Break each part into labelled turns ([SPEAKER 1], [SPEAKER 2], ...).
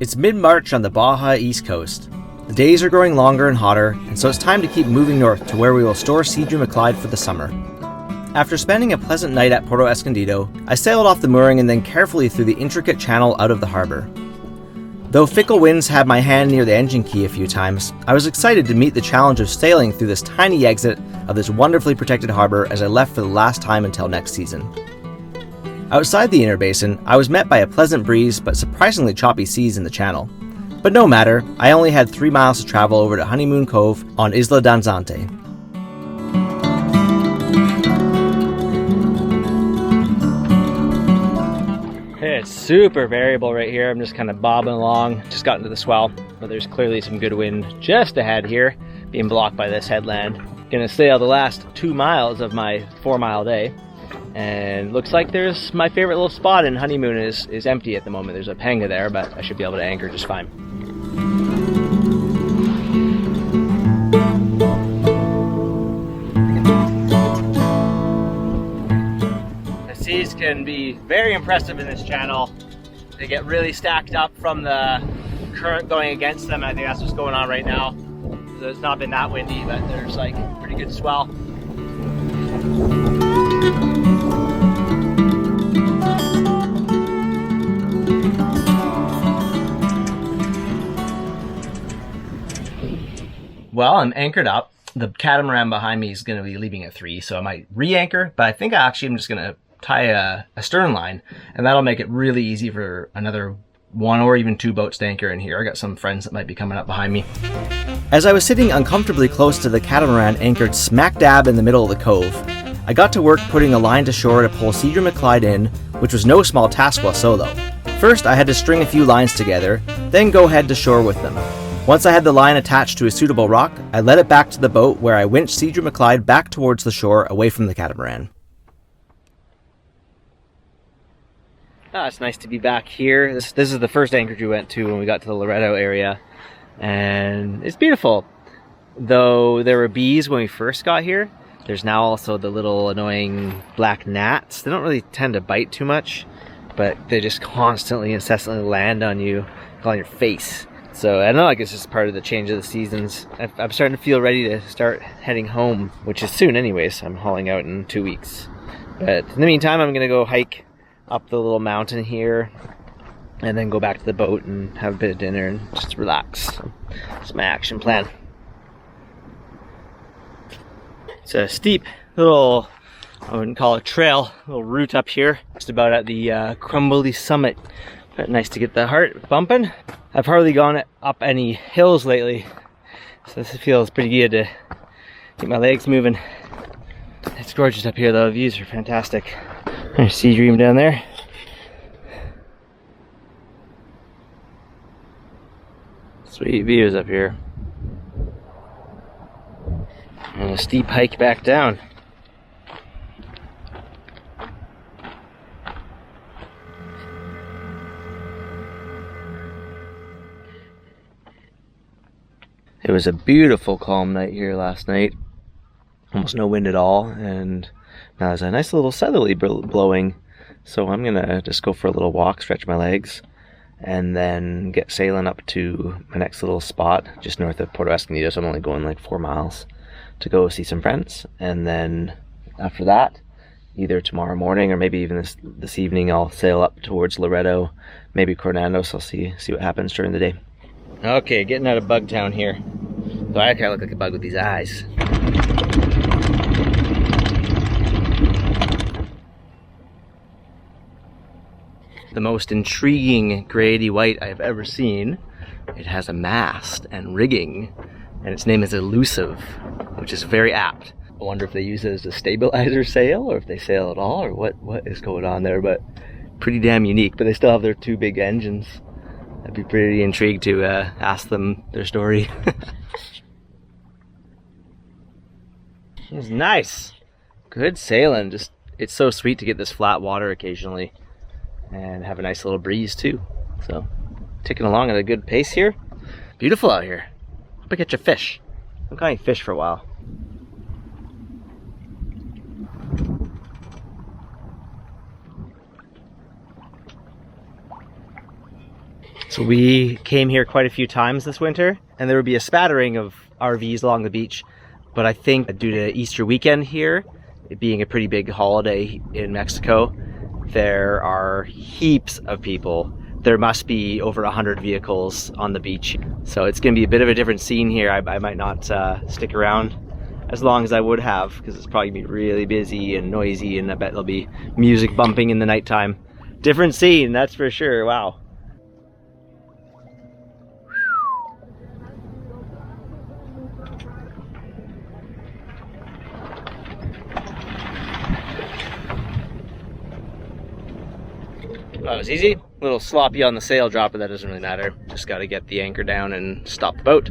[SPEAKER 1] It's mid-March on the Baja East Coast. The days are growing longer and hotter, and so it's time to keep moving north to where we will store Seadrew McLeod for the summer. After spending a pleasant night at Puerto Escondido, I sailed off the mooring and then carefully through the intricate channel out of the harbor. Though fickle winds had my hand near the engine key a few times, I was excited to meet the challenge of sailing through this tiny exit of this wonderfully protected harbor as I left for the last time until next season. Outside the inner basin, I was met by a pleasant breeze but surprisingly choppy seas in the channel. But no matter, I only had 3 miles to travel over to Honeymoon Cove on Isla Danzante. It's super variable right here. I'm just kind of bobbing along, just got into the swell, but there's clearly some good wind just ahead here, being blocked by this headland. Gonna sail the last 2 miles of my 4-mile day. And looks like there's my favorite little spot in Honeymoon is empty at the moment. There's a panga there, but I should be able to anchor just fine. The seas can be very impressive in this channel. They get really stacked up from the current going against them. I think that's what's going on right now. So it's not been that windy, but there's like pretty good swell. Well, I'm anchored up. The catamaran behind me is going to be leaving at 3, so I might re-anchor, but I think I'm just going to tie a stern line, and that'll make it really easy for another 1 or even 2 boats to anchor in here. I got some friends that might be coming up behind me. As I was sitting uncomfortably close to the catamaran anchored smack dab in the middle of the cove, I got to work putting a line to shore to pull Seadrew McLeod in, which was no small task while solo. First, I had to string a few lines together, then go head to shore with them. Once I had the line attached to a suitable rock, I led it back to the boat where I winched Seadrew McLeod back towards the shore away from the catamaran. Ah, it's nice to be back here. This is the first anchorage we went to when we got to the Loreto area, and it's beautiful. Though there were bees when we first got here, there's now also the little annoying black gnats. They don't really tend to bite too much, but they just constantly, incessantly land on you, on your face. So I don't know, I guess it's part of the change of the seasons. I'm starting to feel ready to start heading home, which is soon anyways. I'm hauling out in 2 weeks. But in the meantime, I'm going to go hike up the little mountain here and then go back to the boat and have a bit of dinner and just relax. So that's my action plan. It's a steep little, I wouldn't call it trail, little route up here, just about at the crumbly summit. But nice to get the heart bumping. I've hardly gone up any hills lately, so this feels pretty good to get my legs moving. It's gorgeous up here though, the views are fantastic. There's Seadrew down there. Sweet views up here. And a steep hike back down. It was a beautiful calm night here last night. Almost no wind at all, and now there's a nice little southerly blowing. So I'm gonna just go for a little walk, stretch my legs, and then get sailing up to my next little spot just north of Puerto Escondido. So I'm only going like 4 miles to go see some friends, and then after that, either tomorrow morning or maybe even this evening, I'll sail up towards Loreto, maybe Coronados. I'll see what happens during the day. Okay, getting out of Bug Town here. So I kind of look like a bug with these eyes. The most intriguing grady white I've ever seen. It has a mast and rigging, and its name is Elusive, which is very apt. I wonder if they use it as a stabilizer sail, or if they sail at all, or what is going on there, but pretty damn unique. But they still have their 2 big engines. I'd be pretty intrigued to ask them their story. It was nice. Good sailing. Just, it's so sweet to get this flat water occasionally and have a nice little breeze too. So, ticking along at a good pace here. Beautiful out here. Hope I catch a fish. I haven't caught any fish for a while. So we came here quite a few times this winter, and there would be a spattering of RVs along the beach, but I think due to Easter weekend here, it being a pretty big holiday in Mexico, there are heaps of people. There must be over 100 vehicles on the beach. So it's gonna be a bit of a different scene here. I might not stick around as long as I would have, because it's probably gonna be really busy and noisy, and I bet there'll be music bumping in the nighttime. Different scene, that's for sure, wow. That was easy. A little sloppy on the sail drop, but that doesn't really matter. Just got to get the anchor down and stop the boat.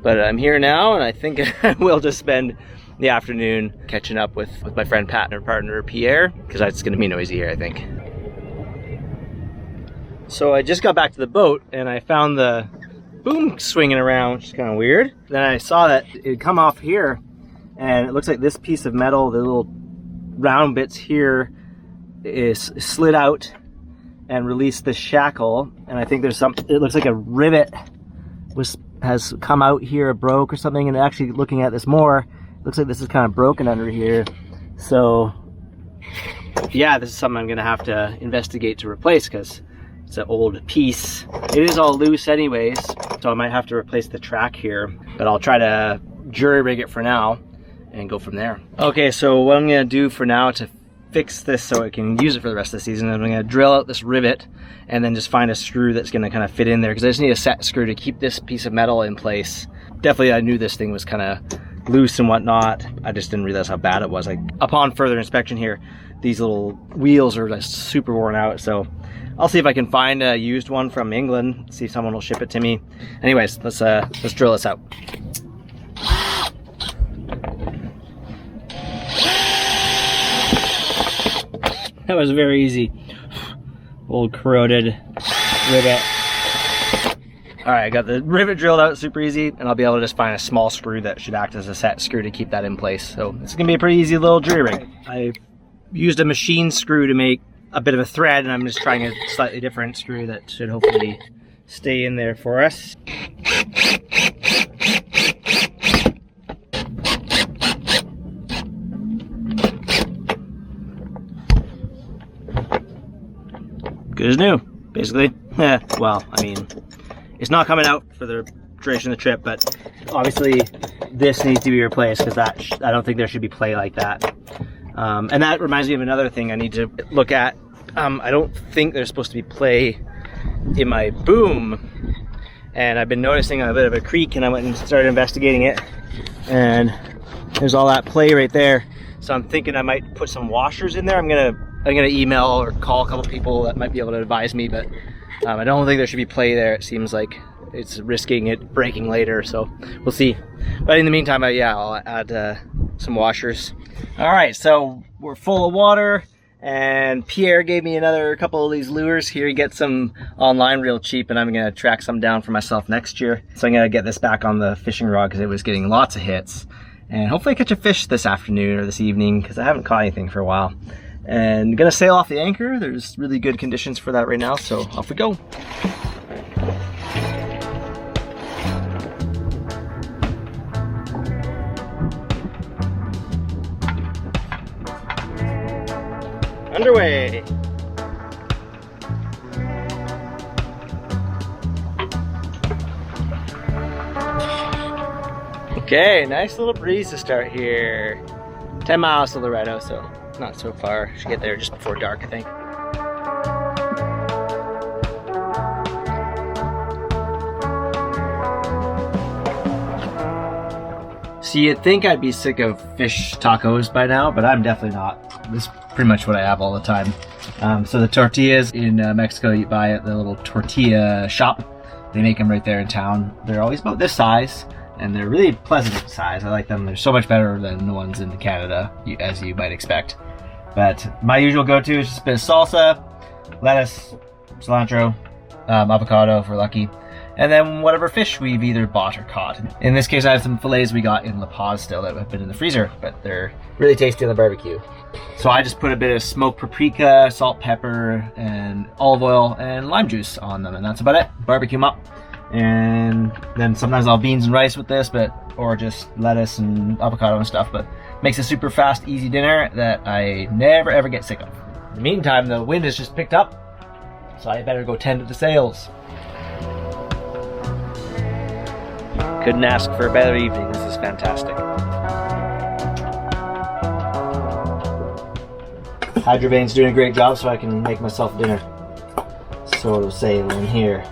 [SPEAKER 1] But I'm here now, and I think I will just spend the afternoon catching up with my friend Pat and her partner Pierre, because it's going to be noisy here, I think. So I just got back to the boat, and I found the boom swinging around, which is kind of weird. Then I saw that it'd come off here, and it looks like this piece of metal, the little round bits here, is slid out and released the shackle, and I think there's some, it looks like a rivet has come out here, broke or something, and actually looking at this more, it looks like this is kind of broken under here. So yeah, this is something I'm gonna have to investigate to replace, because it's an old piece. It is all loose anyways, so I might have to replace the track here, but I'll try to jury rig it for now and go from there. Okay, so what I'm gonna do for now to fix this so I can use it for the rest of the season, I'm gonna drill out this rivet and then just find a screw that's gonna kind of fit in there, because I just need a set screw to keep this piece of metal in place. Definitely I knew this thing was kind of loose and whatnot. I just didn't realize how bad it was. Like, upon further inspection here, these little wheels are just super worn out, so I'll see if I can find a used one from England, see if someone will ship it to me. Anyways, let's drill this out. That was very easy. Old corroded rivet. All right, I got the rivet drilled out super easy, and I'll be able to just find a small screw that should act as a set screw to keep that in place. So it's gonna be a pretty easy little jury rig. I used a machine screw to make a bit of a thread, and I'm just trying a slightly different screw that should hopefully stay in there for us. Good as new, basically. Well, I mean, it's not coming out for the duration of the trip, but obviously this needs to be replaced, because I don't think there should be play like that. And that reminds me of another thing I need to look at. I don't think there's supposed to be play in my boom, and I've been noticing a bit of a creak, and I went and started investigating it, and there's all that play right there. So I'm thinking I might put some washers in there. I'm gonna email or call a couple people that might be able to advise me, but I don't think there should be play there. It seems like it's risking it breaking later, so we'll see. But in the meantime, yeah, I'll add some washers. All right, so we're full of water, and Pierre gave me another couple of these lures here. He gets some online real cheap, and I'm gonna track some down for myself next year. So I'm gonna get this back on the fishing rod, because it was getting lots of hits, and hopefully catch a fish this afternoon or this evening, because I haven't caught anything for a while. And gonna sail off the anchor. There's really good conditions for that right now, so off we go. Underway. Okay, nice little breeze to start here. 10 miles to Loreto, so not so far. Should get there just before dark, I think. So you'd think I'd be sick of fish tacos by now, but I'm definitely not. This is pretty much what I have all the time. So the tortillas in Mexico, you buy at the little tortilla shop. They make them right there in town. They're always about this size, and they're really pleasant size. I like them. They're so much better than the ones in Canada, as you might expect. But my usual go-to is just a bit of salsa, lettuce, cilantro, avocado if we're lucky, and then whatever fish we've either bought or caught. In this case, I have some fillets we got in La Paz still that have been in the freezer, but they're really tasty on the barbecue. So I just put a bit of smoked paprika, salt, pepper, and olive oil and lime juice on them, and that's about it. Barbecue them up. And then sometimes I'll have beans and rice with this, or just lettuce and avocado and stuff, but makes a super fast, easy dinner that I never ever get sick of. In the meantime, the wind has just picked up, so I better go tend to the sails. Couldn't ask for a better evening. This is fantastic. Hydrovane's doing a great job, so I can make myself dinner. Sort of sailing here.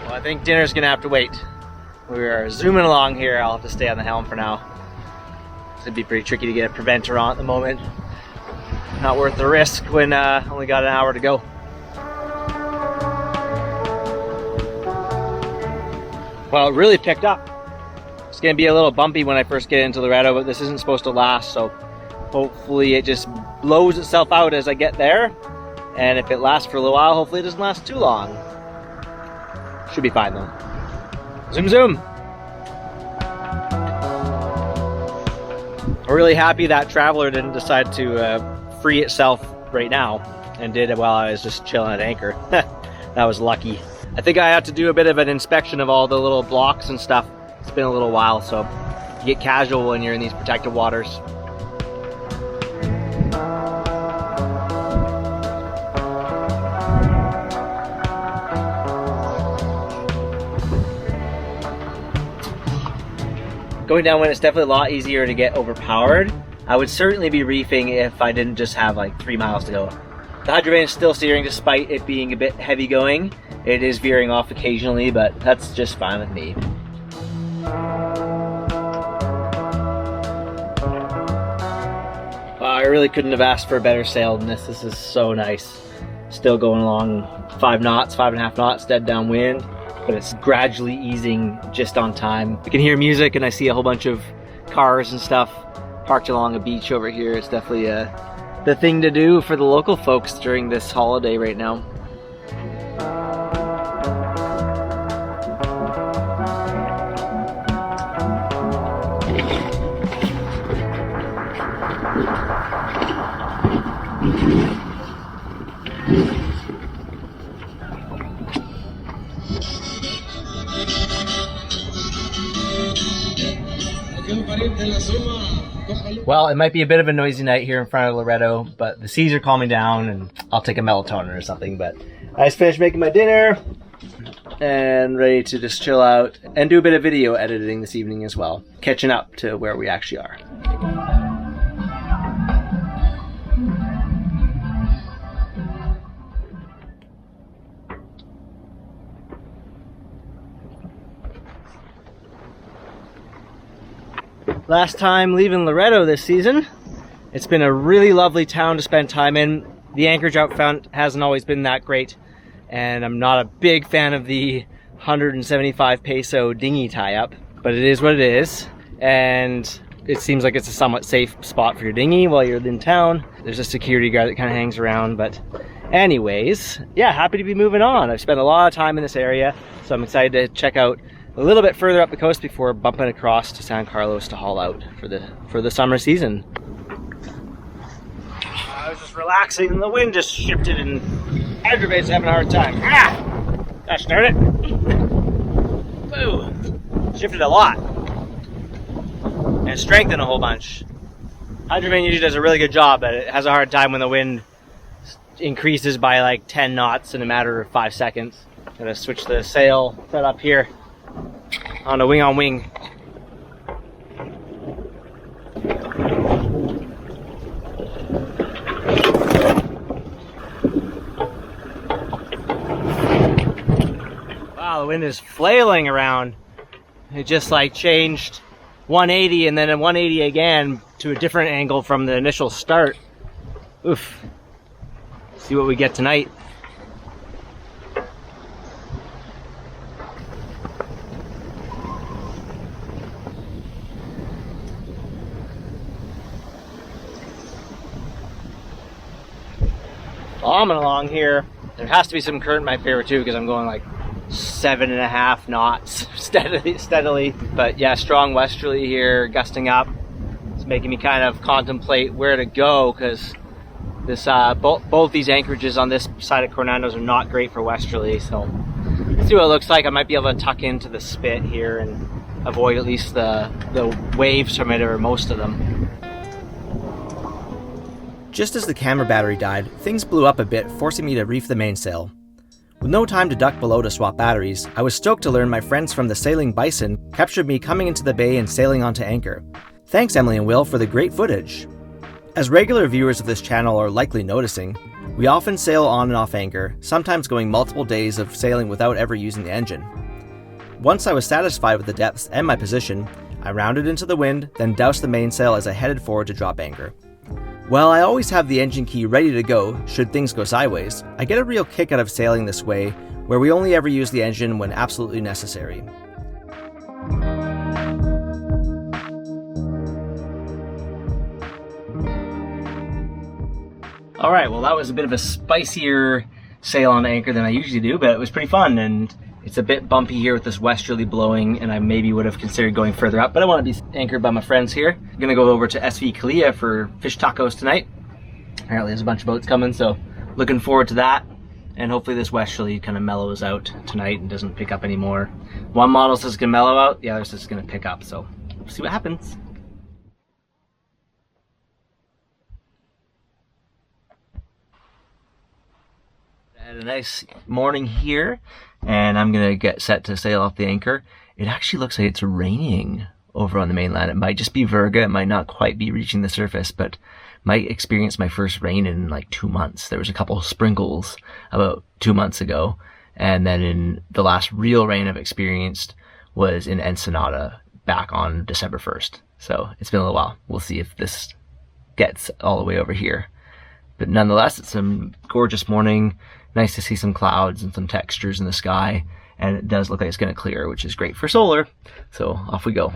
[SPEAKER 1] I think dinner's gonna have to wait. We are zooming along here. I'll have to stay on the helm for now. It'd be pretty tricky to get a preventer on at the moment. Not worth the risk when only got an hour to go. Well, it really picked up. It's gonna be a little bumpy when I first get into Loreto, but this isn't supposed to last, so hopefully it just blows itself out as I get there. And if it lasts for a little while, hopefully it doesn't last too long. Should be fine though. Zoom zoom! I'm really happy that Traveler didn't decide to free itself right now and did it while I was just chilling at anchor. That was lucky. I think I have to do a bit of an inspection of all the little blocks and stuff. It's been a little while, so you get casual when you're in these protected waters. Going downwind, it's definitely a lot easier to get overpowered. I would certainly be reefing if I didn't just have like 3 miles to go. The Hydrovane is still steering despite it being a bit heavy going. It is veering off occasionally, but that's just fine with me. Wow, I really couldn't have asked for a better sail than this. This is so nice. Still going along 5 knots, 5.5 knots, dead downwind. But it's gradually easing just on time. I can hear music and I see a whole bunch of cars and stuff parked along a beach over here. It's definitely the thing to do for the local folks during this holiday right now. Well, it might be a bit of a noisy night here in front of Loreto, but the seas are calming down and I'll take a melatonin or something. But I just finished making my dinner and ready to just chill out and do a bit of video editing this evening as well, catching up to where we actually are. Last time leaving Loreto this season. It's been a really lovely town to spend time in. The anchorage out front hasn't always been that great, and I'm not a big fan of the 175 peso dinghy tie-up, but it is what it is, and it seems like it's a somewhat safe spot for your dinghy while you're in town. There's a security guard that kind of hangs around, but anyways, yeah, happy to be moving on. I've spent a lot of time in this area, so I'm excited to check out a little bit further up the coast before bumping across to San Carlos to haul out for the summer season. I was just relaxing and the wind just shifted and Hydrovane's having a hard time. Ah! Gosh darn it! Woo! Shifted a lot. And strengthened a whole bunch. Hydrovane usually does a really good job, but it has a hard time when the wind increases by like 10 knots in a matter of 5 seconds. Gonna switch the sail set up here on a wing on wing. Wow, the wind is flailing around. It just like changed 180 and then a 180 again to a different angle from the initial start. Oof. See what we get tonight. Bombing along here. There has to be some current in my favor too, because I'm going like 7.5 knots steadily. But yeah, strong westerly here, gusting up. It's making me kind of contemplate where to go, because this both these anchorages on this side of Coronados are not great for westerly. So let's see what it looks like. I might be able to tuck into the spit here and avoid at least the waves from it, or most of them.
[SPEAKER 2] Just as the camera battery died, things blew up a bit, forcing me to reef the mainsail. With no time to duck below to swap batteries, I was stoked to learn my friends from the Sailing Bison captured me coming into the bay and sailing onto anchor. Thanks Emily and Will for the great footage. As regular viewers of this channel are likely noticing, we often sail on and off anchor, sometimes going multiple days of sailing without ever using the engine. Once I was satisfied with the depths and my position, I rounded into the wind, then doused the mainsail as I headed forward to drop anchor. While I always have the engine key ready to go should things go sideways, I get a real kick out of sailing this way, where we only ever use the engine when absolutely necessary.
[SPEAKER 1] Alright, well that was a bit of a spicier sail on anchor than I usually do, but it was pretty fun, and it's a bit bumpy here with this westerly blowing, and I maybe would have considered going further up, but I want to be anchored by my friends here. I'm gonna go over to SV Kalia for fish tacos tonight. Apparently there's a bunch of boats coming, so looking forward to that. And hopefully this westerly kind of mellows out tonight and doesn't pick up anymore. One model says it's gonna mellow out, the other says it's gonna pick up, so we'll see what happens. Had a nice morning here, and I'm gonna get set to sail off the anchor. It actually looks like it's raining over on the mainland. It might just be Virga, it might not quite be reaching the surface, but might experience my first rain in like 2 months. There was a couple of sprinkles about 2 months ago, and then in the last real rain I've experienced was in Ensenada back on December 1st. So it's been a little while. We'll see if this gets all the way over here. But nonetheless, it's a gorgeous morning. Nice to see some clouds and some textures in the sky, and it does look like it's going to clear, which is great for solar. So off we go.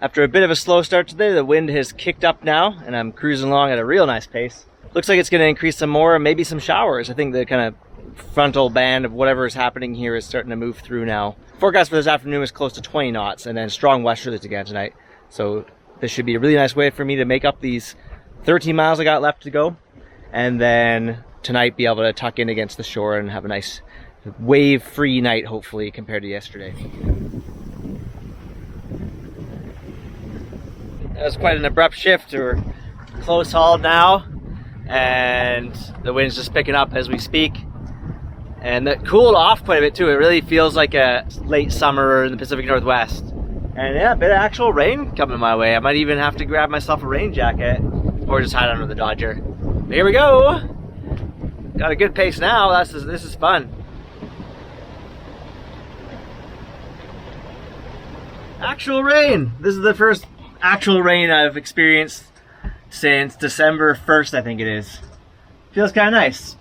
[SPEAKER 1] After a bit of a slow start today, the wind has kicked up now, and I'm cruising along at a real nice pace. Looks like it's going to increase some more, maybe some showers. I think the kind of frontal band of whatever is happening here is starting to move through now. Forecast for this afternoon is close to 20 knots, and then strong westerlies again tonight. So this should be a really nice way for me to make up these 13 miles I got left to go, and then tonight be able to tuck in against the shore and have a nice wave-free night, hopefully, compared to yesterday. That was quite an abrupt shift. We're close hauled now, and the wind's just picking up as we speak. And it cooled off quite a bit too. It really feels like a late summer in the Pacific Northwest. And yeah, a bit of actual rain coming my way. I might even have to grab myself a rain jacket or just hide under the Dodger. But here we go. Got a good pace now. This is fun. Actual rain. This is the first actual rain I've experienced since December 1st, I think it is. Feels kind of nice.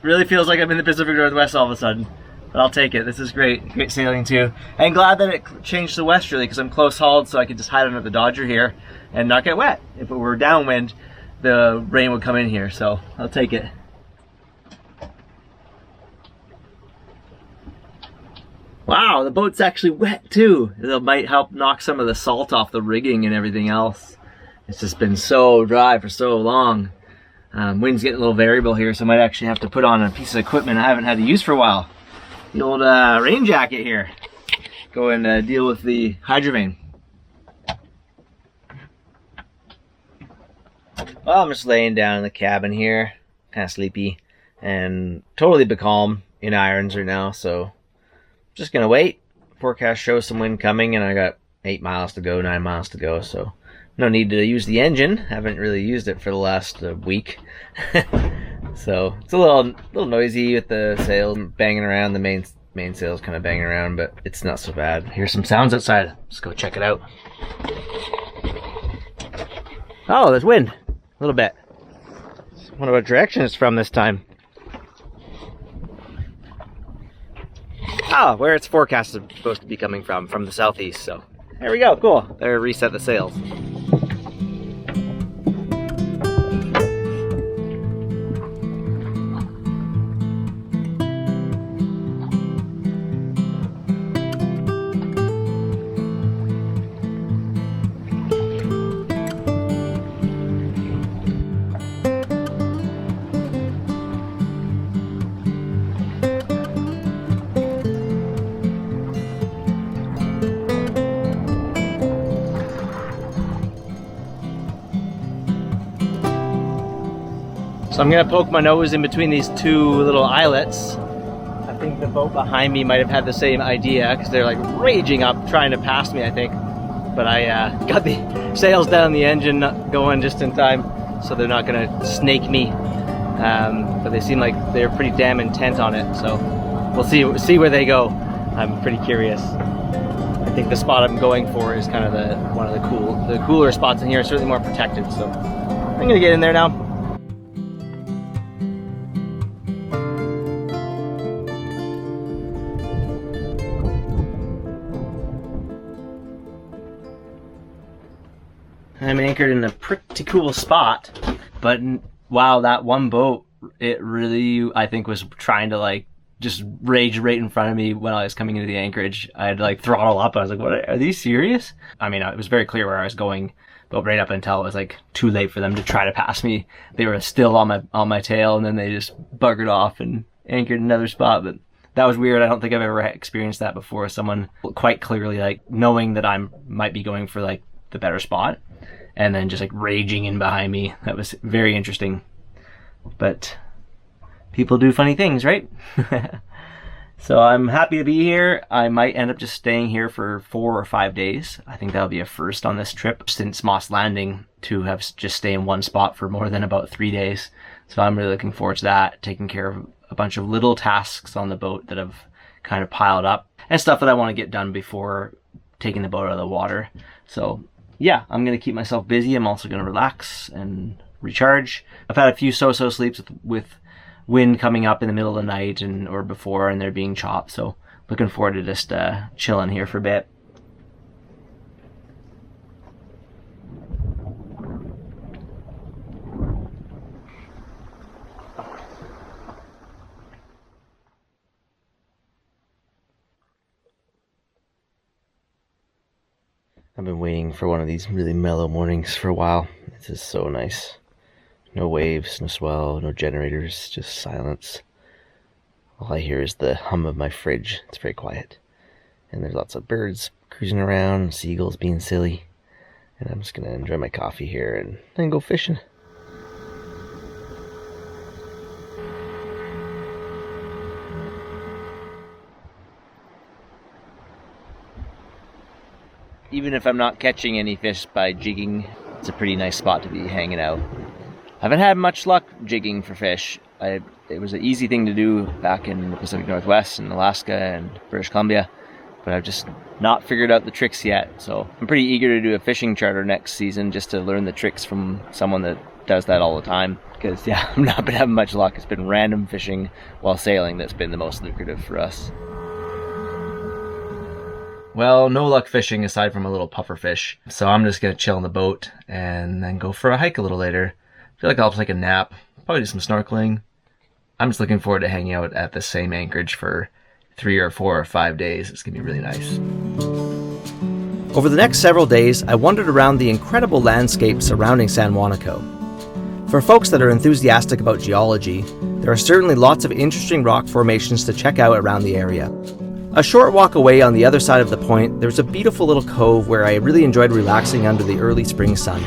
[SPEAKER 1] Really feels like I'm in the Pacific Northwest all of a sudden. But I'll take it. This is great. Great sailing too. And glad that it changed to westerly, because I'm close hauled, so I could just hide under the Dodger here and not get wet. If it were downwind, the rain would come in here, so I'll take it. Wow, the boat's actually wet too. It might help knock some of the salt off the rigging and everything else. It's just been so dry for so long. Wind's getting a little variable here, so I might actually have to put on a piece of equipment I haven't had to use for a while. The old rain jacket here. Go and deal with the hydrovane. Well, I'm just laying down in the cabin here, kind of sleepy, and totally becalmed in irons right now, so just gonna wait. Forecast shows some wind coming, and I got 8 miles to go, 9 miles to go, so no need to use the engine. Haven't really used it for the last week. So it's a little noisy with the sails banging around. The main sail's kind of banging around, but it's not so bad. Here's some sounds outside. Let's go check it out. Oh, there's wind. A little bit. I wonder what direction it's from this time. Oh, where it's forecast is supposed to be coming from the southeast, so there we go, cool. There, reset the sails. So I'm gonna poke my nose in between these two little islets. I think the boat behind me might have had the same idea because they're like raging up, trying to pass me, I think. But I got the sails down, the engine going just in time, so they're not gonna snake me. But they seem like they're pretty damn intent on it, so we'll see where they go. I'm pretty curious. I think the spot I'm going for is kind of one of the cooler spots in here. It's certainly more protected, so I'm gonna get in there now. I'm anchored in a pretty cool spot, but wow, that one boat, it really, I think, was trying to like just rage right in front of me when I was coming into the anchorage. I had to like throttle up. I was like, what, are these serious? I mean, it was very clear where I was going, but right up until it was like too late for them to try to pass me. They were still on my tail, and then they just buggered off and anchored in another spot. But that was weird. I don't think I've ever experienced that before. Someone quite clearly like knowing that I might be going for like the better spot, and then just like raging in behind me. That was very interesting. But people do funny things, right? So I'm happy to be here. I might end up just staying here for 4 or 5 days. I think that'll be a first on this trip since Moss Landing to have just stay in one spot for more than about 3 days. So I'm really looking forward to that, taking care of a bunch of little tasks on the boat that have kind of piled up and stuff that I want to get done before taking the boat out of the water. So yeah, I'm going to keep myself busy. I'm also going to relax and recharge. I've had a few so-so sleeps with wind coming up in the middle of the night or before, and they're being chopped. So looking forward to just chilling here for a bit. I've been waiting for one of these really mellow mornings for a while. This is so nice. No waves, no swell, no generators, just silence. All I hear is the hum of my fridge. It's very quiet. And there's lots of birds cruising around, seagulls being silly. And I'm just going to enjoy my coffee here and then go fishing. Even if I'm not catching any fish by jigging, it's a pretty nice spot to be hanging out. I haven't had much luck jigging for fish. It was an easy thing to do back in the Pacific Northwest and Alaska and British Columbia, but I've just not figured out the tricks yet. So I'm pretty eager to do a fishing charter next season just to learn the tricks from someone that does that all the time. Because yeah, I've not been having much luck. It's been random fishing while sailing that's been the most lucrative for us. Well, no luck fishing aside from a little puffer fish. So I'm just going to chill in the boat and then go for a hike a little later. I feel like I'll take a nap, probably do some snorkeling. I'm just looking forward to hanging out at the same anchorage for 3 or 4 or 5 days. It's going to be really nice.
[SPEAKER 2] Over the next several days, I wandered around the incredible landscape surrounding San Juanico. For folks that are enthusiastic about geology, There are certainly lots of interesting rock formations to check out around the area. A short walk away on the other side of the point, there's a beautiful little cove where I really enjoyed relaxing under the early spring sun.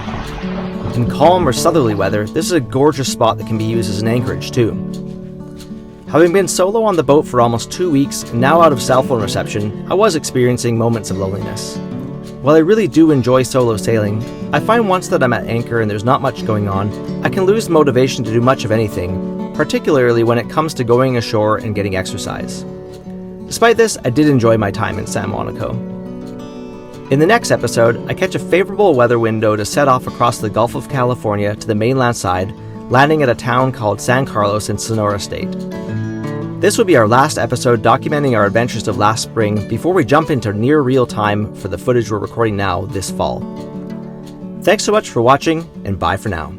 [SPEAKER 2] In calm or southerly weather, this is a gorgeous spot that can be used as an anchorage too. Having been solo on the boat for almost 2 weeks and now out of cell phone reception, I was experiencing moments of loneliness. While I really do enjoy solo sailing, I find once that I'm at anchor and there's not much going on, I can lose motivation to do much of anything, particularly when it comes to going ashore and getting exercise. Despite this, I did enjoy my time in San Juanico. In the next episode, I catch a favorable weather window to set off across the Gulf of California to the mainland side, landing at a town called San Carlos in Sonora State. This will be our last episode documenting our adventures of last spring before we jump into near real time for the footage we're recording now this fall. Thanks so much for watching, and bye for now.